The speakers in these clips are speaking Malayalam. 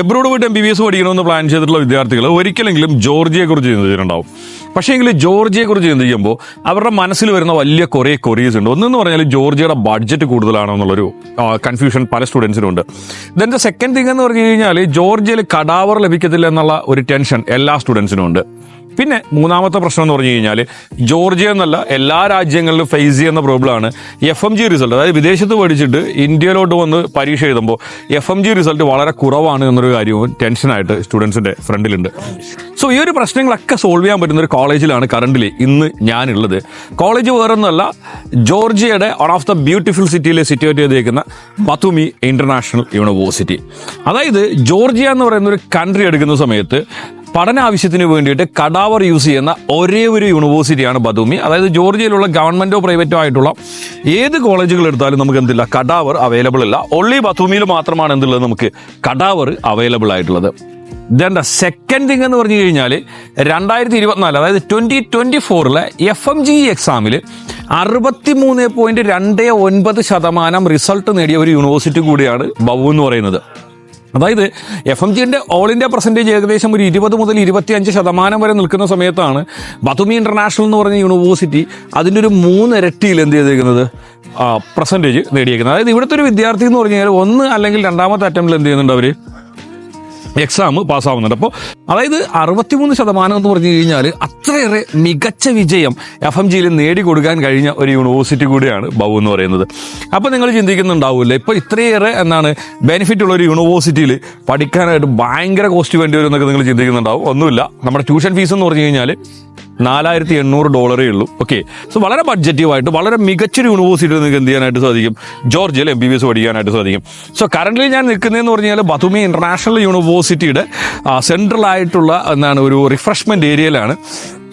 എബ്രോഡ് പോയിട്ട് MBBS പഠിക്കണമെന്ന് പ്ലാൻ ചെയ്തിട്ടുള്ള വിദ്യാർത്ഥികൾ ഒരിക്കലെങ്കിലും ജോർജിയയെക്കുറിച്ച് ചിന്തിച്ചിട്ടുണ്ടാവും. പക്ഷേ എങ്കിൽ ജോർജിയയെക്കുറിച്ച് ചിന്തിക്കുമ്പോൾ അവരുടെ മനസ്സിൽ വരുന്ന വലിയ കുറേ കൊറീസ് ഉണ്ട്. ഒന്നെന്ന് പറഞ്ഞാൽ ജോർജിയയുടെ ബഡ്ജറ്റ് കൂടുതലാണോ എന്നുള്ളൊരു കൺഫ്യൂഷൻ പല സ്റ്റുഡൻസിനും ഉണ്ട്. ദെൻ ദ സെക്കൻഡ് തിങ് എന്ന് പറഞ്ഞു കഴിഞ്ഞാൽ ജോർജിയയിൽ കടാവർ ലഭിക്കത്തില്ല എന്നുള്ള ഒരു ടെൻഷൻ എല്ലാ സ്റ്റുഡൻസിനും ഉണ്ട്. പിന്നെ മൂന്നാമത്തെ പ്രശ്നം എന്ന് പറഞ്ഞു കഴിഞ്ഞാൽ ജോർജിയ എന്നല്ല എല്ലാ രാജ്യങ്ങളിലും ഫേസ് ചെയ്യുന്ന പ്രോബ്ലമാണ് FMG റിസൾട്ട്. അതായത് വിദേശത്ത് പഠിച്ചിട്ട് ഇന്ത്യയിലോട്ട് വന്ന് പരീക്ഷ എഴുതുമ്പോൾ FMG റിസൾട്ട് വളരെ കുറവാണ് എന്നൊരു കാര്യവും ടെൻഷനായിട്ട് സ്റ്റുഡൻസിന്റെ ഫ്രണ്ടിലുണ്ട്. സോ ഈ ഒരു പ്രശ്നങ്ങളൊക്കെ സോൾവ് ചെയ്യാൻ പറ്റുന്ന ഒരു കോളേജിലാണ് കറന്റ്ലി ഇന്ന് ഞാനുള്ളത്. കോളേജ് വേറൊന്നുമല്ല, ജോർജിയയുടെ വൺ ഓഫ് ദ ബ്യൂട്ടിഫുൾ സിറ്റിയിൽ സിറ്റുവേറ്റ് ചെയ്തേക്കുന്ന ബത്തുമി ഇന്റർനാഷണൽ യൂണിവേഴ്സിറ്റി. അതായത് ജോർജിയ എന്ന് പറയുന്ന ഒരു കൺട്രി എടുക്കുന്ന സമയത്ത് പഠന ആവശ്യത്തിന് വേണ്ടിയിട്ട് കടാവർ യൂസ് ചെയ്യുന്ന ഒരേ ഒരു യൂണിവേഴ്സിറ്റിയാണ് ബത്തുമി. അതായത് ജോർജിയയിലുള്ള ഗവൺമെന്റോ പ്രൈവറ്റോ ആയിട്ടുള്ള ഏത് കോളേജുകൾ എടുത്താലും നമുക്ക് എന്തില്ല, കടാവർ അവൈലബിൾ അല്ല. ഓൺലി ബത്തുമിയിൽ മാത്രമാണ് എന്തുള്ളത്, നമുക്ക് കടാവർ അവൈലബിൾ ആയിട്ടുള്ളത്. ദെൻ ദ സെക്കൻഡ് തിങ് എന്ന് പറഞ്ഞു കഴിഞ്ഞാൽ 2024 അതായത് 2024 FMG എക്സാമിൽ 63.29% റിസൾട്ട് നേടിയ ഒരു യൂണിവേഴ്സിറ്റി കൂടിയാണ് ബവു എന്ന് പറയുന്നത്. അതായത് FMGന്റെ ഓൾ ഇന്ത്യ പെർസെൻറ്റേജ് ഏകദേശം ഒരു 20 മുതൽ 25% വരെ നിൽക്കുന്ന സമയത്താണ് ബത്തുമി ഇന്റർനാഷണൽ എന്ന് പറഞ്ഞ യൂണിവേഴ്സിറ്റി അതിൻ്റെ ഒരു 3 ഇരട്ടിയിൽ എന്ത് ചെയ്തേക്കുന്നത്, പെർസെൻറ്റേജ് നേടിയേക്കുന്നത്. അതായത് ഇവിടുത്തെ ഒരു വിദ്യാർത്ഥി എന്ന് പറഞ്ഞു കഴിഞ്ഞാൽ 1 അല്ലെങ്കിൽ 2ാമത്തെ അറ്റംപ്റ്റിൽ എന്ത് ചെയ്യുന്നുണ്ട്, അവർ എക്സാം പാസ്സാവുന്നുണ്ട്. അപ്പോൾ അതായത് 63% എന്ന് പറഞ്ഞു കഴിഞ്ഞാൽ അത്രയേറെ മികച്ച വിജയം FMGയിൽ നേടിക്കൊടുക്കാൻ കഴിഞ്ഞ ഒരു യൂണിവേഴ്സിറ്റി കൂടിയാണ് ബവു എന്ന് പറയുന്നത്. അപ്പോൾ നിങ്ങൾ ചിന്തിക്കുന്നുണ്ടാവില്ലേ, ഇപ്പോൾ ഇത്രയേറെ ബെനിഫിറ്റ് ഉള്ള ഒരു യൂണിവേഴ്സിറ്റിയിൽ പഠിക്കാനായിട്ട് ഭയങ്കര കോസ്റ്റ് വേണ്ടി വരും എന്നൊക്കെ നിങ്ങൾ ചിന്തിക്കുന്നുണ്ടാവും. ഒന്നുമില്ല, നമ്മുടെ ട്യൂഷൻ ഫീസ് എന്ന് പറഞ്ഞു കഴിഞ്ഞാൽ $4,800 ഉള്ളൂ. ഓക്കെ, സോ വളരെ ബഡ്ജറ്റീവായിട്ട് വളരെ മികച്ചൊരു യൂണിവേഴ്സിറ്റിയിൽ നിങ്ങൾക്ക് എന്ത് ചെയ്യാനായിട്ട് സാധിക്കും, ജോർജിയയിൽ MBBS പഠിക്കാനായിട്ട് സാധിക്കും. സോ കറൻ്റ്ലി ഞാൻ നിൽക്കുന്നതെന്ന് പറഞ്ഞാൽ ബത്തുമി ഇന്റർനാഷണൽ യൂണിവേഴ്സിറ്റിയുടെ സെൻട്രൽ ആയിട്ടുള്ള ഒരു റിഫ്രഷ്മെന്റ് ഏരിയയിലാണ്.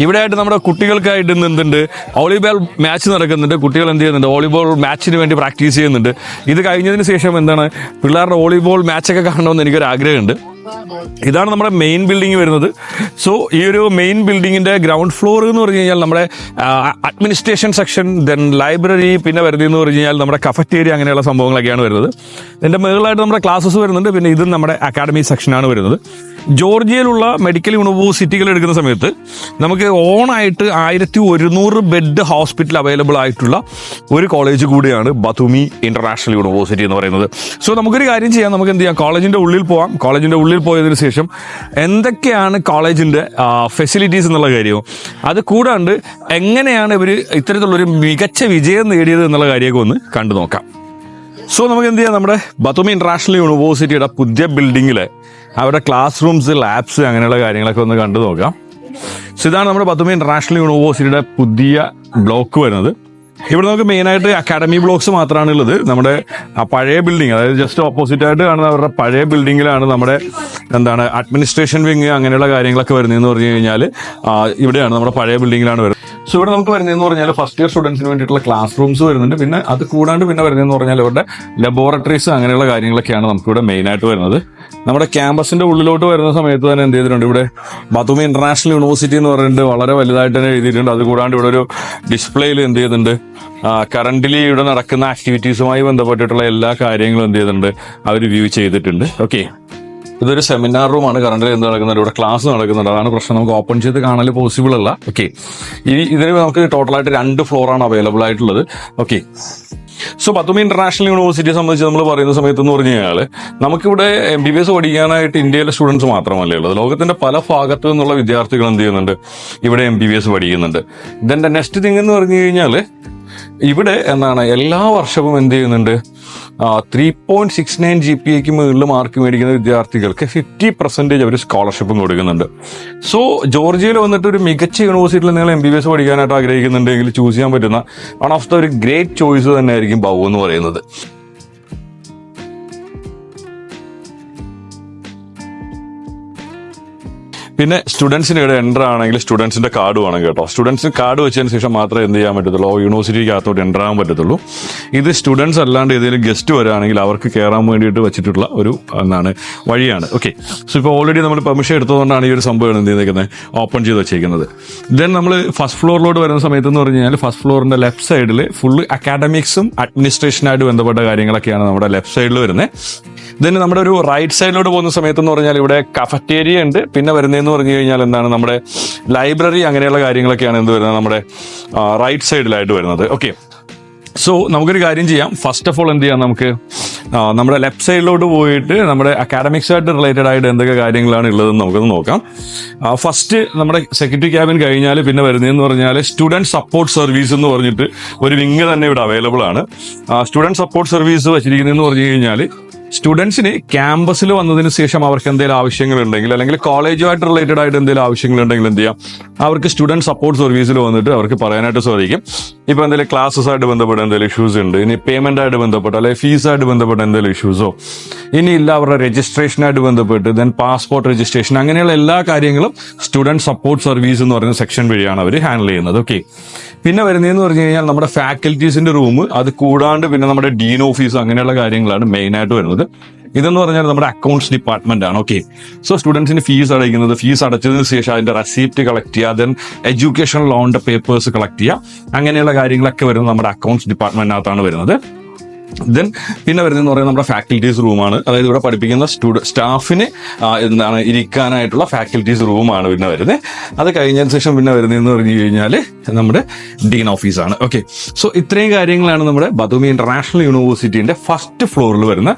ഇവിടെ ആയിട്ട് നമ്മുടെ കുട്ടികൾക്കായിട്ട് എന്തുണ്ട്, വോളിബോൾ മാച്ച് നടക്കുന്നുണ്ട്. കുട്ടികൾ എന്ത് ചെയ്യുന്നുണ്ട്, വോളിബോൾ മാച്ചിന് വേണ്ടി പ്രാക്ടീസ് ചെയ്യുന്നുണ്ട്. ഇത് കഴിഞ്ഞതിന് ശേഷം പിള്ളേരുടെ വോളിബോൾ മാച്ചൊക്കെ കാണണമെന്ന് എനിക്കൊരു ആഗ്രഹമുണ്ട്. ഇതാണ് നമ്മുടെ മെയിൻ ബിൽഡിംഗ് വരുന്നത്. സോ ഈ ഒരു മെയിൻ ബിൽഡിങ്ങിന്റെ ഗ്രൗണ്ട് ഫ്ലോർ എന്ന് പറഞ്ഞു കഴിഞ്ഞാൽ നമ്മുടെ അഡ്മിനിസ്ട്രേഷൻ സെക്ഷൻ, ദെൻ ലൈബ്രറി, പിന്നെ വരുന്നതെന്ന് പറഞ്ഞു കഴിഞ്ഞാൽ നമ്മുടെ കഫറ്റേരിയ, അങ്ങനെയുള്ള സംഭവങ്ങളൊക്കെയാണ് വരുന്നത്. ഇതിന്റെ മുകളിലായിട്ട് നമ്മുടെ ക്ലാസ്സസ് വരുന്നുണ്ട്. പിന്നെ ഇതും നമ്മുടെ അക്കാഡമി സെക്ഷനാണ് വരുന്നത്. ജോർജിയയിലുള്ള മെഡിക്കൽ യൂണിവേഴ്സിറ്റികൾ എടുക്കുന്ന സമയത്ത് നമുക്ക് ഓണായിട്ട് 1100 ബെഡ് ഹോസ്പിറ്റൽ അവൈലബിൾ ആയിട്ടുള്ള ഒരു കോളേജ് കൂടിയാണ് ബത്തുമി ഇന്റർനാഷണൽ യൂണിവേഴ്സിറ്റി എന്ന് പറയുന്നത്. സോ നമുക്കൊരു കാര്യം ചെയ്യാം, നമുക്ക് എന്ത് ചെയ്യാം, കോളേജിന്റെ ഉള്ളിൽ പോവാം. കോളേജിന്റെ ഉള്ളിൽ പോയതിനു ശേഷം എന്തൊക്കെയാണ് കോളേജിന്റെ ഫെസിലിറ്റീസ് എന്നുള്ള കാര്യവും, അത് കൂടാണ്ട് എങ്ങനെയാണ് ഇവർ ഇത്തരത്തിലുള്ളൊരു മികച്ച വിജയം നേടിയത് എന്നുള്ള കാര്യമൊക്കെ ഒന്ന് കണ്ടു നോക്കാം. സോ നമുക്ക് എന്ത് ചെയ്യാം, നമ്മുടെ ബത്തുമി ഇന്റർനാഷണൽ യൂണിവേഴ്സിറ്റിയുടെ പുതിയ ബിൽഡിങ്ങിലെ അവരുടെ ക്ലാസ് റൂംസ്, ലാബ്സ്, അങ്ങനെയുള്ള കാര്യങ്ങളൊക്കെ ഒന്ന് കണ്ടു നോക്കാം. സോ ഇതാണ് നമ്മുടെ ബത്തുമി ഇന്റർനാഷണൽ യൂണിവേഴ്സിറ്റിയുടെ പുതിയ ബ്ലോക്ക് വരുന്നത്. ഇവിടെ നമുക്ക് മെയിനായിട്ട് അക്കാഡമി ബ്ലോക്സ് മാത്രമാണ് ഉള്ളത്. നമ്മുടെ പഴയ ബിൽഡിംഗ്, അതായത് ജസ്റ്റ് ഓപ്പോസിറ്റ് ആയിട്ട് കാണുന്ന അവരുടെ പഴയ ബിൽഡിങ്ങിലാണ് നമ്മുടെ അഡ്മിനിസ്ട്രേഷൻ വിങ്, അങ്ങനെയുള്ള കാര്യങ്ങളൊക്കെ വരുന്നതെന്ന് പറഞ്ഞു കഴിഞ്ഞാൽ ഇവിടെയാണ്, നമ്മുടെ പഴയ ബിൽഡിങ്ങിലാണ് വരുന്നത്. സോ ഇവിടെ നമുക്ക് വരുന്നതെന്ന് പറഞ്ഞാൽ ഫസ്റ്റ് ഇയർ സ്റ്റുഡൻസിന് വേണ്ടിയിട്ടുള്ള ക്ലാസ് റൂംസ് വരുന്നുണ്ട്. പിന്നെ അത് കൂടാണ്ട് പിന്നെ വരുന്നതെന്ന് പറഞ്ഞാൽ ഇവരുടെ ലബോറട്ടറീസ്, അങ്ങനെയുള്ള കാര്യങ്ങളൊക്കെയാണ് നമുക്കിവിടെ മെയിനായിട്ട് വരുന്നത്. നമ്മുടെ ക്യാമ്പസിന്റെ ഉള്ളിലോട്ട് വരുന്ന സമയത്ത് തന്നെ എന്ത് ചെയ്തിട്ടുണ്ട്, ഇവിടെ ബത്തുമി ഇന്റർനാഷണൽ യൂണിവേഴ്സിറ്റി എന്ന് പറഞ്ഞിട്ട് വളരെ വലുതായിട്ട് തന്നെ എഴുതിയിട്ടുണ്ട്. അത് കൂടാണ്ട് ഇവിടെ ഒരു ഡിസ്പ്ലേയിൽ എന്ത് ചെയ്തിട്ടുണ്ട്, കറന്റ്ലി ഇവിടെ നടക്കുന്ന ആക്ടിവിറ്റീസുമായി ബന്ധപ്പെട്ടിട്ടുള്ള എല്ലാ കാര്യങ്ങളും എന്ത് ചെയ്തിട്ടുണ്ട്, അവർ വ്യൂ ചെയ്തിട്ടുണ്ട്. ഓക്കെ, ഇതൊരു സെമിനാർ റൂമാണ്. കറന്റ് എന്ത് നടക്കുന്നുണ്ട്, ഇവിടെ ക്ലാസ് നടക്കുന്നുണ്ട്. അതാണ് പ്രശ്നം, നമുക്ക് ഓപ്പൺ ചെയ്ത് കാണൽ പോസിബിൾ അല്ല. ഓക്കെ, ഇതിന് നമുക്ക് ടോട്ടലായിട്ട് 2 ഫ്ലോറാണ് അവൈലബിൾ ആയിട്ടുള്ളത്. ഓക്കെ, സോ ബത്തുമി ഇന്റർനാഷണൽ യൂണിവേഴ്സിറ്റിയെ സംബന്ധിച്ച് നമ്മൾ പറയുന്ന സമയത്ത് എന്ന് പറഞ്ഞു കഴിഞ്ഞാൽ നമുക്കിവിടെ MBBS പഠിക്കാനായിട്ട് ഇന്ത്യയിലെ സ്റ്റുഡൻസ് മാത്രമല്ലേ ഉള്ളത്, ലോകത്തിന്റെ പല ഭാഗത്തു നിന്നുള്ള വിദ്യാർത്ഥികൾ എന്ത് ചെയ്യുന്നുണ്ട്, ഇവിടെ MBBS പഠിക്കുന്നുണ്ട്. ഇതിന്റെ നെക്സ്റ്റ് തിങ് എന്ന് പറഞ്ഞു കഴിഞ്ഞാൽ ഇവിടെ എല്ലാ വർഷവും എന്ത് ചെയ്യുന്നുണ്ട്, 3.69 GPAക്ക് മുകളിൽ മാർക്ക് മേടിക്കുന്ന വിദ്യാർത്ഥികൾക്ക് 50% അവർ സ്കോളർഷിപ്പും കൊടുക്കുന്നുണ്ട്. സോ ജോർജിയയിൽ വന്നിട്ട് ഒരു മികച്ച യൂണിവേഴ്സിറ്റിയിൽ നിങ്ങൾ MBBS പഠിക്കാനായിട്ട് ആഗ്രഹിക്കുന്നുണ്ടെങ്കിൽ ചൂസ് ചെയ്യാൻ പറ്റുന്ന വൺ ഓഫ് ദ ഒരു ഗ്രേറ്റ് ചോയ്സ് തന്നെ ആയിരിക്കും ബവു എന്ന് പറയുന്നത്. പിന്നെ സ്റ്റുഡൻസിന് ഇവിടെ എൻ്റർ ആണെങ്കിൽ സ്റ്റുഡൻസിന്റെ കാർഡ് വേണം കേട്ടോ. സ്റ്റുഡൻസിന് കാർഡ് വെച്ചതിന് ശേഷം മാത്രമേ എന്ത് ചെയ്യാൻ പറ്റത്തുള്ളൂ, യൂണിവേഴ്സിറ്റിക്ക് അകത്തോട്ട് എൻ്റർ ആകാൻ പറ്റത്തുള്ളൂ. ഇത് സ്റ്റുഡൻസ് അല്ലാണ്ട് ഏതെങ്കിലും ഗസ്റ്റ് വരികയാണെങ്കിൽ അവർക്ക് കയറാൻ വേണ്ടിയിട്ട് വെച്ചിട്ടുള്ള ഒരു വഴിയാണ്. ഓക്കെ, സോ ഇപ്പോൾ ഓൾറെഡി നമ്മൾ പെർമിഷൻ എടുത്തതുകൊണ്ടാണ് ഈ ഒരു സംഭവം എന്ത് ചെയ്തേക്കുന്നത്, ഓപ്പൺ ചെയ്ത് വെച്ചേക്കുന്നത്. ദെൻ നമ്മൾ ഫസ്റ്റ് ഫ്ലോറിലോട്ട് വരുന്ന സമയത്ത് എന്ന് പറഞ്ഞു കഴിഞ്ഞാൽ ഫസ്റ്റ് ഫ്ലോറിന്റെ ലെഫ്റ്റ് സൈഡിൽ ഫുള്ള് അക്കാഡമിക്സും അഡ്മിനിസ്ട്രേഷനായിട്ട് ബന്ധപ്പെട്ട കാര്യങ്ങളൊക്കെയാണ് നമ്മുടെ ലെഫ്റ്റ് സൈഡിൽ വരുന്നത്. ഇതിന് നമ്മുടെ ഒരു റൈറ്റ് സൈഡിലോട്ട് പോകുന്ന സമയത്ത് എന്ന് പറഞ്ഞാൽ ഇവിടെ കഫറ്റേരിയ ഉണ്ട്. പിന്നെ വരുന്നതെന്ന് പറഞ്ഞു കഴിഞ്ഞാൽ എന്താണ് നമ്മുടെ ലൈബ്രറി അങ്ങനെയുള്ള കാര്യങ്ങളൊക്കെയാണ് എന്ത് വരുന്നത് നമ്മുടെ റൈറ്റ് സൈഡിലായിട്ട് വരുന്നത്. ഓക്കെ, സോ നമുക്കൊരു കാര്യം ചെയ്യാം. ഫസ്റ്റ് ഓഫ് ഓൾ എന്ത് ചെയ്യാം, നമുക്ക് നമ്മുടെ ലെഫ്റ്റ് സൈഡിലോട്ട് പോയിട്ട് നമ്മുടെ അക്കാഡമിക്സ് ആയിട്ട് റിലേറ്റഡ് ആയിട്ട് എന്തൊക്കെ കാര്യങ്ങളാണ് ഉള്ളതെന്ന് നമുക്കൊന്ന് നോക്കാം. ഫസ്റ്റ് നമ്മുടെ സെക്യൂരിറ്റി ക്യാബിൻ കഴിഞ്ഞാൽ പിന്നെ വരുന്നതെന്ന് പറഞ്ഞാൽ സ്റ്റുഡൻറ് സപ്പോർട്ട് സർവീസ് എന്ന് പറഞ്ഞിട്ട് ഒരു വിങ് തന്നെ ഇവിടെ അവൈലബിൾ ആണ്. സ്റ്റുഡൻറ് സപ്പോർട്ട് സർവീസ് വെച്ചിരിക്കുന്നതെന്ന് പറഞ്ഞു കഴിഞ്ഞാൽ സ്റ്റുഡൻസിന് ക്യാമ്പസിൽ വന്നതിന് ശേഷം അവർക്ക് എന്തെങ്കിലും ആവശ്യങ്ങളുണ്ടെങ്കിൽ അല്ലെങ്കിൽ കോളേജുമായിട്ട് റിലേറ്റഡ് ആയിട്ട് എന്തെങ്കിലും ആവശ്യങ്ങളുണ്ടെങ്കിൽ എന്ത് ചെയ്യാം, അവർക്ക് സ്റ്റുഡൻറ് സപ്പോർട്ട് സർവീസിൽ വന്നിട്ട് അവർക്ക് പറയാനായിട്ട് സാധിക്കും. ഇപ്പോൾ എന്തെങ്കിലും ക്ലാസ്സസ് ആയിട്ട് ബന്ധപ്പെട്ട എന്തെങ്കിലും ഇഷ്യൂസ് ഉണ്ട്, ഇനി പേയ്മെന്റ് ആയിട്ട് ബന്ധപ്പെട്ട് അല്ലെങ്കിൽ ഫീസായിട്ട് ബന്ധപ്പെട്ട എന്തെങ്കിലും ഇഷ്യൂസോ, ഇനിയില്ല അവരുടെ രജിസ്ട്രേഷനായിട്ട് ബന്ധപ്പെട്ട് ദെൻ പാസ്പോർട്ട് രജിസ്ട്രേഷൻ അങ്ങനെയുള്ള എല്ലാ കാര്യങ്ങളും സ്റ്റുഡൻറ് സപ്പോർട്ട് സർവീസ് എന്ന് പറയുന്ന സെക്ഷൻ വഴിയാണ് അവർ ഹാൻഡിൽ ചെയ്യുന്നത്. ഓക്കെ, പിന്നെ വരുന്നതെന്ന് പറഞ്ഞു കഴിഞ്ഞാൽ നമ്മുടെ ഫാക്കൽറ്റീസിന്റെ റൂം, അത് കൂടാണ്ട് പിന്നെ നമ്മുടെ ഡീൻ ഓഫീസ് അങ്ങനെയുള്ള കാര്യങ്ങളാണ് മെയിൻ ആയിട്ട് വരുന്നത്. ഇതെന്ന് പറഞ്ഞാൽ നമ്മുടെ അക്കൗണ്ട്സ് ഡിപ്പാർട്ട്മെന്റ് ആണ്. ഓക്കെ, സോ സ്റ്റുഡൻസിന് ഫീസ് അടയ്ക്കുന്നത്, ഫീസ് അടച്ചതിന് ശേഷം അതിന്റെ റെസിപ്റ്റ് കളക്ട് ചെയ്യുക, ദെൻ എഡ്യൂക്കേഷൻ ലോണിന്റെ പേപ്പേഴ്സ് കളക്ട് ചെയ്യുക, അങ്ങനെയുള്ള കാര്യങ്ങളൊക്കെ വരുന്നത് നമ്മുടെ അക്കൗണ്ട്സ് ഡിപ്പാർട്ട്മെന്റിനകത്താണ് വരുന്നത്. ദെൻ പിന്നെ വരുന്നതെന്ന് പറയുന്നത് നമ്മുടെ ഫാക്കൽറ്റീസ് റൂമാണ്. അതായത് ഇവിടെ പഠിപ്പിക്കുന്ന സ്റ്റാഫിന് എന്താണ് ഇരിക്കാനായിട്ടുള്ള ഫാക്കൽറ്റീസ് റൂമാണ് പിന്നെ വരുന്നത്. അത് കഴിഞ്ഞതിന് ശേഷം പിന്നെ വരുന്നതെന്ന് പറഞ്ഞു കഴിഞ്ഞാൽ നമ്മുടെ ഡീൻ ഓഫീസാണ്. ഓക്കെ, സോ ഇത്രയും കാര്യങ്ങളാണ് നമ്മുടെ ബദൂമി ഇന്റർനാഷണൽ യൂണിവേഴ്സിറ്റിന്റെ ഫസ്റ്റ് ഫ്ലോറിൽ വരുന്ന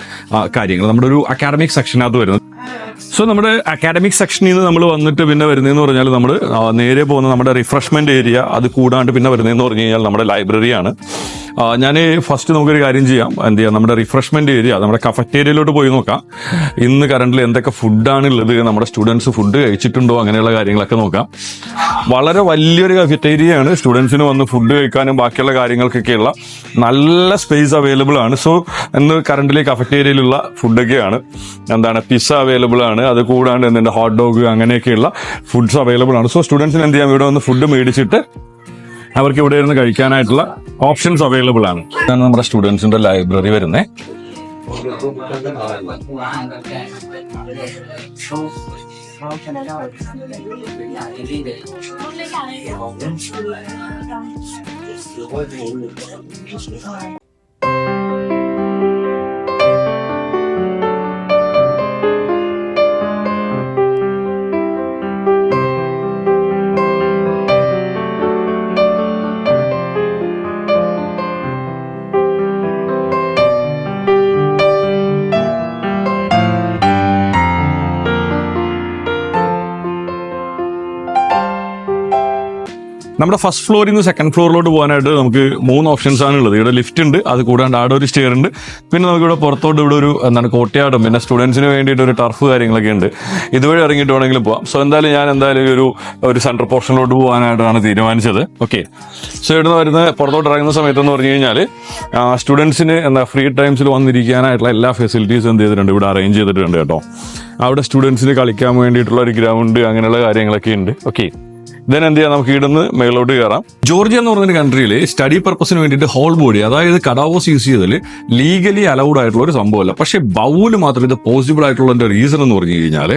കാര്യങ്ങൾ, നമ്മുടെ ഒരു അക്കാഡമിക് സെക്ഷനകത്ത് വരുന്നത്. സോ നമ്മുടെ അക്കാഡമിക് സെക്ഷനിൽ നിന്ന് നമ്മൾ വന്നിട്ട് പിന്നെ വരുന്നതെന്ന് പറഞ്ഞാൽ നമ്മൾ നേരെ പോകുന്ന നമ്മുടെ റിഫ്രഷ്മെന്റ് ഏരിയ, അത് കൂടാണ്ട് പിന്നെ വരുന്നതെന്ന് പറഞ്ഞു കഴിഞ്ഞാൽ നമ്മുടെ ലൈബ്രറിയാണ്. ഞാൻ ഫസ്റ്റ് നമുക്കൊരു കാര്യം ചെയ്യാം, എന്ത് ചെയ്യാം, നമ്മുടെ റിഫ്രഷ്മെന്റ് ഏരിയ, നമ്മുടെ കഫറ്റേരിയയിലോട്ട് പോയി നോക്കാം. ഇന്ന് കറണ്ടിൽ എന്തൊക്കെ ഫുഡാണ് ഉള്ളത്, നമ്മുടെ സ്റ്റുഡൻസ് ഫുഡ് കഴിച്ചിട്ടുണ്ടോ, അങ്ങനെയുള്ള കാര്യങ്ങളൊക്കെ നോക്കാം. വളരെ വലിയൊരു കഫറ്റേരിയയാണ്, സ്റ്റുഡൻസിന് വന്ന് ഫുഡ് കഴിക്കാനും ബാക്കിയുള്ള കാര്യങ്ങൾക്കൊക്കെയുള്ള നല്ല സ്പേസ് അവൈലബിൾ ആണ്. സോ ഇന്ന് കറണ്ടിലെ കഫറ്റേരിയയിലുള്ള ഫുഡൊക്കെയാണ് എന്താണ് പിസ്സ അവൈലബിൾ ആണ്, അത് കൂടാണ്ട് എന്തുണ്ട് ഹോട്ട് ഡോഗ് അങ്ങനെയൊക്കെയുള്ള ഫുഡ്സ് അവൈലബിൾ ആണ്. സോ സ്റ്റുഡൻസിന് എന്ത് ചെയ്യാം, ഇവിടെ വന്ന് ഫുഡ് മേടിച്ചിട്ട് അവർക്ക് ഇവിടെ ഇരുന്ന് കഴിക്കാനായിട്ടുള്ള ഓപ്ഷൻസ് അവൈലബിൾ ആണ്. ഇതാണ് നമ്മുടെ സ്റ്റുഡൻസിന്റെ ലൈബ്രറി വരുന്നത്. നമ്മുടെ ഫസ്റ്റ് ഫ്ലോറിൽ നിന്ന് സെക്കൻഡ് ഫ്ലോറിലോട്ട് പോകാനായിട്ട് നമുക്ക് 3 ഓപ്ഷൻസ് ആണ് ഉള്ളത്. ഇവിടെ ലിഫ്റ്റ് ഉണ്ട്, അത് കൂടാണ്ട് ആടെ ഒരു സ്റ്റെയർ ഉണ്ട്. പിന്നെ നമുക്ക് ഇവിടെ പുറത്തോട്ട് ഇവിടെ ഒരു എന്താണ് കോട്ടയാടും, പിന്നെ സ്റ്റുഡൻസിന് വേണ്ടിയിട്ട് ഒരു ടർഫ് കാര്യങ്ങളൊക്കെ ഉണ്ട്. ഇതുവഴി ഇറങ്ങിയിട്ട് വേണമെങ്കിലും പോവാം. സോ എന്തായാലും ഞാൻ ഒരു സെൻട്രൽ പോർഷനിലോട്ട് പോകാനായിട്ടാണ് തീരുമാനിച്ചത്. ഓക്കെ, സോ ഇവിടുന്ന് വരുന്ന പുറത്തോട്ട് ഇറങ്ങുന്ന സമയത്തെന്ന് പറഞ്ഞു കഴിഞ്ഞാൽ സ്റ്റുഡൻസിന് ഫ്രീ ടൈംസിൽ വന്നിരിക്കാനായിട്ടുള്ള എല്ലാ ഫെസിലിറ്റീസും എന്ത് ചെയ്തിട്ടുണ്ട്, ഇവിടെ അറേഞ്ച് ചെയ്തിട്ടുണ്ട് കേട്ടോ. അവിടെ സ്റ്റുഡൻസിന് കളിക്കാൻ വേണ്ടിയിട്ടുള്ള ഒരു ഗ്രൗണ്ട് അങ്ങനെയുള്ള കാര്യങ്ങളൊക്കെ ഉണ്ട്. ഓക്കെ, ദെൻ എന്ത് ചെയ്യാം, നമുക്ക് ഇവിടുന്ന് മേലോട്ട് കയറാം. ജോർജിയ എന്ന് പറഞ്ഞൊരു കൺട്രിയിൽ സ്റ്റഡി പർപ്പസിന് വേണ്ടിയിട്ട് ഹോൾ ബോഡി, അതായത് കടാവോസ് യൂസ് ചെയ്തതിൽ ലീഗലി അലൗഡ് ആയിട്ടുള്ള ഒരു സംഭവമല്ല. പക്ഷേ ബൗല് മാത്രം ഇത് പോസിബിൾ ആയിട്ടുള്ള റീസൺ എന്ന് പറഞ്ഞു കഴിഞ്ഞാൽ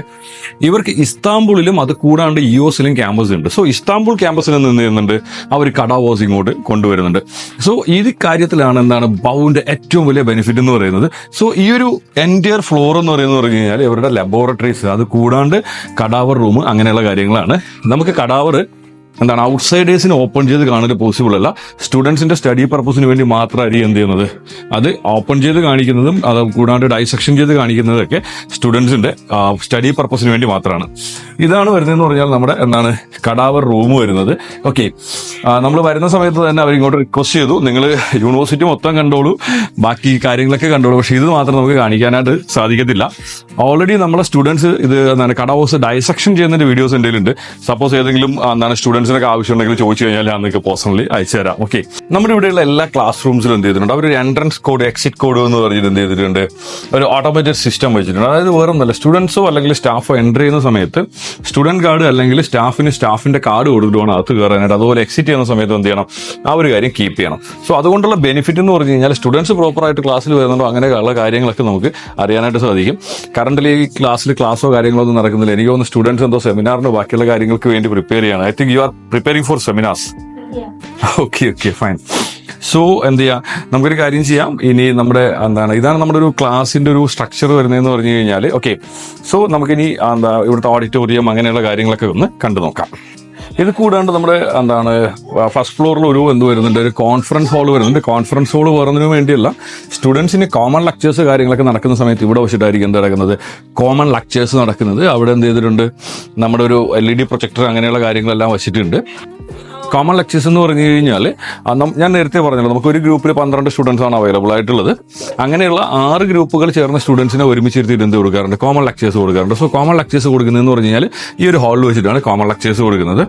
ഇവർക്ക് ഇസ്താംബുളിലും അത് കൂടാണ്ട് യുഎസിലും ക്യാമ്പസ് ഉണ്ട്. സോ ഇസ്താംബുൾ ക്യാമ്പസിൽ നിന്ന് ചെയ്യുന്നുണ്ട്, അവർ കടാവോസ് ഇങ്ങോട്ട് കൊണ്ടുവരുന്നുണ്ട്. സോ ഈ കാര്യത്തിലാണ് എന്താണ് ബൗവിന്റെ ഏറ്റവും വലിയ ബെനിഫിറ്റ് എന്ന് പറയുന്നത്. സോ ഈ ഒരു എൻറ്റയർ ഫ്ലോർ എന്ന് പറഞ്ഞു കഴിഞ്ഞാൽ ഇവരുടെ ലബോറട്ടറീസ്, അത് കൂടാണ്ട് കടാവർ റൂം അങ്ങനെയുള്ള കാര്യങ്ങളാണ്. നമുക്ക് കടാവർ എന്താണ് ഔട്ട്സൈഡേഴ്സിന് ഓപ്പൺ ചെയ്ത് കാണൽ പോസിബിൾ അല്ല. സ്റ്റുഡൻസിന്റെ സ്റ്റഡി പർപ്പസിന് വേണ്ടി മാത്രമായിരിക്കും എന്ത് ചെയ്യുന്നത്, അത് ഓപ്പൺ ചെയ്ത് കാണിക്കുന്നതും അത് കൂടാണ്ട് ഡൈസെക്ഷൻ ചെയ്ത് കാണിക്കുന്നതൊക്കെ സ്റ്റുഡൻസിന്റെ സ്റ്റഡി പർപ്പസിന് വേണ്ടി മാത്രമാണ്. ഇതാണ് വരുന്നതെന്ന് പറഞ്ഞാൽ നമ്മുടെ എന്താണ് കടാവർ റൂം വരുന്നത്. ഓക്കെ, നമ്മൾ വരുന്ന സമയത്ത് തന്നെ അവരിങ്ങോട്ട് റിക്വസ്റ്റ് ചെയ്തു, നിങ്ങൾ യൂണിവേഴ്സിറ്റി മൊത്തം കണ്ടോളൂ, ബാക്കി കാര്യങ്ങളൊക്കെ കണ്ടോളൂ, പക്ഷേ ഇത് മാത്രം നമുക്ക് കാണിക്കാനായിട്ട് സാധിക്കത്തില്ല. ഓൾറെഡി നമ്മളെ സ്റ്റുഡൻസ് ഇത് എന്താണ് കടാവോസ് ഡൈസെക്ഷൻ ചെയ്യുന്നതിന്റെ വീഡിയോസ് എന്തെങ്കിലും ഉണ്ട്. സപ്പോസ് ഏതെങ്കിലും എന്താണ് സ്റ്റുഡൻസിനൊക്കെ ആവശ്യമുണ്ടെങ്കിൽ ചോദിച്ചു കഴിഞ്ഞാൽ ഞാൻ നിങ്ങൾക്ക് പേഴ്സണലി അയച്ചു തരാം. ഓക്കെ, നമ്മുടെ ഇവിടെയുള്ള എല്ലാ ക്ലാസ് റൂംസിലും എന്ത് ചെയ്തിട്ടുണ്ട്, അവർ എൻട്രൻസ് കോഡ് എക്സിറ്റ് കോഡ് എന്ന് പറഞ്ഞിട്ട് എന്ത് ചെയ്തിട്ടുണ്ട്, ഒരു ഓട്ടോമേറ്റഡ് സിസ്റ്റം വെച്ചിട്ടുണ്ട്. അതായത് വേറെ ഒന്നല്ല, സ്റ്റുഡൻസോ അല്ലെങ്കിൽ സ്റ്റാഫോ എൻ്റർ ചെയ്യുന്ന സമയത്ത് സ്റ്റുഡന്റ് കാർഡ് അല്ലെങ്കിൽ സ്റ്റാഫിന്റെ കാർഡ് കൊടുത്തിട്ട് അകത്ത് കയറാനായിട്ട്. അതുപോലെ എക്സിറ്റ് ചെയ്യുന്ന സമയത്ത് എന്ത് ചെയ്യണം, ആ ഒരു കാര്യം കീപ്പ് ചെയ്യണം. സോ അതുകൊണ്ടുള്ള ബെനിഫിറ്റ് എന്ന് പറഞ്ഞു കഴിഞ്ഞാൽ സ്റ്റുഡൻസ് പ്രോപ്പറായിട്ട് ക്ലാസ്സിൽ വരുന്നുണ്ടോ അങ്ങനെയുള്ള കാര്യങ്ങളൊക്കെ നമുക്ക് അറിയാനായിട്ട് സാധിക്കും. കറന്റ്ലി ഈ ക്ലാസ്സോ കാര്യങ്ങളോ ഒന്നും നടക്കുന്നില്ല. എനിക്ക് തോന്നുന്നു സ്റ്റുഡൻസ് എന്തോ സെമിനാറിനോ ബാക്കിയുള്ള കാര്യങ്ങൾക്ക് വേണ്ടി പ്രിപ്പയർ ചെയ്യണം. I think you are preparing for seminars. Yeah. Okay, fine. So എന്ത് ചെയ്യാം, നമുക്കൊരു കാര്യം ചെയ്യാം. ഇനി നമ്മുടെ ഇതാണ് നമ്മുടെ ഒരു ക്ലാസ്സിന്റെ ഒരു സ്ട്രക്ചർ വരുന്നതെന്ന് പറഞ്ഞു കഴിഞ്ഞാൽ ഓക്കെ. സോ നമുക്കിനി ഇവിടുത്തെ ഓഡിറ്റോറിയം അങ്ങനെയുള്ള കാര്യങ്ങളൊക്കെ ഒന്ന് കണ്ടു നോക്കാം. ഇത് കൂടാണ്ട് നമ്മുടെ ഫസ്റ്റ് ഫ്ലോറിൽ ഒരു വരുന്നുണ്ട്, ഒരു കോൺഫറൻസ് ഹാൾ വരുന്നുണ്ട്. കോൺഫറൻസ് ഹാൾ വരുന്നതിന് വേണ്ടിയല്ല, സ്റ്റുഡൻസിന് കോമൺ ലെക്ചേഴ്സ് കാര്യങ്ങളൊക്കെ നടക്കുന്ന സമയത്ത് ഇവിടെ വെച്ചിട്ടായിരിക്കും എന്ത് നടക്കുന്നത്, കോമൺ ലെക്ചേഴ്സ് നടക്കുന്നത്. അവിടെ എന്ത് ചെയ്തിട്ടുണ്ട്, നമ്മുടെ ഒരു LED പ്രൊജക്ടർ അങ്ങനെയുള്ള കാര്യങ്ങളെല്ലാം വെച്ചിട്ടുണ്ട്. കോമൺ ലെക്ചേഴ്സ് എന്ന് പറഞ്ഞു കഴിഞ്ഞാൽ ഞാൻ നേരത്തെ പറഞ്ഞല്ലോ, നമുക്ക് ഒരു ഗ്രൂപ്പിൽ 12 സ്റ്റുഡൻസ് ആണ് അവൈലബിൾ ആയിട്ടുള്ളത്. അങ്ങനെയുള്ള 6 ഗ്രൂപ്പുകൾ ചേർന്ന സ്റ്റുഡൻസിനെ ഒരുമിച്ചിരുത്തിയിട്ട് എന്ത് കൊടുക്കാറുണ്ട്, കോമൺ ലെക്ചേഴ്സ് കൊടുക്കാറുണ്ട്. സോ കോമൺ ലെക്ചേഴ്സ് കൊടുക്കുന്നതെന്ന് പറഞ്ഞു കഴിഞ്ഞാൽ ഈ ഒരു ഹാളിൽ വെച്ചിട്ടാണ് കോമൺ ലെക്ചേഴ്സ് കൊടുക്കുന്നത്.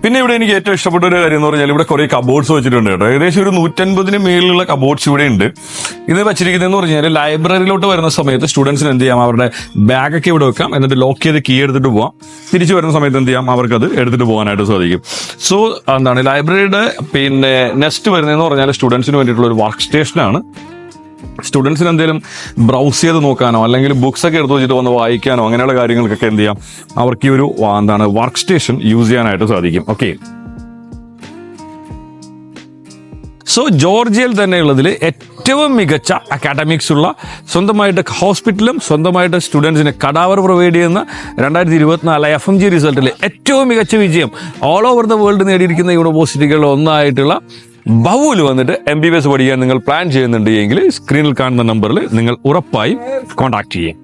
പിന്നെ ഇവിടെ എനിക്ക് ഏറ്റവും ഇഷ്ടപ്പെട്ട ഒരു കാര്യം എന്ന് പറഞ്ഞാൽ ഇവിടെ കുറെ കബോർഡ്സ് വെച്ചിട്ടുണ്ട് കേട്ടോ. ഏകദേശം ഒരു 150 മേലുള്ള കബോർഡ്സ് ഇവിടെ ഉണ്ട്. ഇത് വെച്ചിരിക്കുന്നതെന്ന് പറഞ്ഞാൽ ലൈബ്രറിയിലോട്ട് വരുന്ന സമയത്ത് സ്റ്റുഡൻസിന് എന്ത് ചെയ്യാം, അവരുടെ ബാഗൊക്കെ ഇവിടെ വെക്കാം, എന്നിട്ട് ലോക്ക് ചെയ്ത് കീ എടുത്തിട്ട് പോവാം. തിരിച്ചു വരുന്ന സമയത്ത് എന്ത് ചെയ്യാം, അവർക്ക് അത് എടുത്തിട്ട് പോകാനായിട്ട് സാധിക്കും. സോ ലൈബ്രറിയുടെ നെക്സ്റ്റ് വരുന്നതെന്ന് പറഞ്ഞാൽ സ്റ്റുഡൻസിന് വേണ്ടിയിട്ടുള്ള ഒരു വർക്ക് സ്റ്റേഷനാണ്. സ്റ്റുഡൻസിന് എന്തെങ്കിലും ബ്രൗസ് ചെയ്ത് നോക്കാനോ അല്ലെങ്കിൽ ബുക്സ് ഒക്കെ എടുത്ത് വെച്ചിട്ട് വന്ന് വായിക്കാനോ അങ്ങനെയുള്ള കാര്യങ്ങൾക്കൊക്കെ എന്ത് ചെയ്യാം, അവർക്ക് ഈ ഒരു വർക്ക് സ്റ്റേഷൻ യൂസ് ചെയ്യാനായിട്ട് സാധിക്കും. ഓക്കെ. സോ ജോർജിയയിൽ തന്നെയുള്ളതിൽ ഏറ്റവും മികച്ച അക്കാഡമിക്സ് ഉള്ള, സ്വന്തമായിട്ട് ഹോസ്പിറ്റലും സ്വന്തമായിട്ട് സ്റ്റുഡൻസിന് കടാവർ പ്രൊവൈഡ് ചെയ്യുന്ന 2024 FMG റിസൾട്ടിൽ ഏറ്റവും മികച്ച വിജയം ഓൾ ഓവർ ദ വേൾഡ് നേടിയിരിക്കുന്ന യൂണിവേഴ്സിറ്റികളിൽ ഒന്നായിട്ടുള്ള ബൗവിൽ വന്നിട്ട് MBBS പഠിക്കാൻ നിങ്ങൾ പ്ലാൻ ചെയ്യുന്നുണ്ട് എങ്കിൽ സ്ക്രീനിൽ കാണുന്ന നമ്പറിൽ നിങ്ങൾ ഉറപ്പായും കോൺടാക്ട് ചെയ്യും.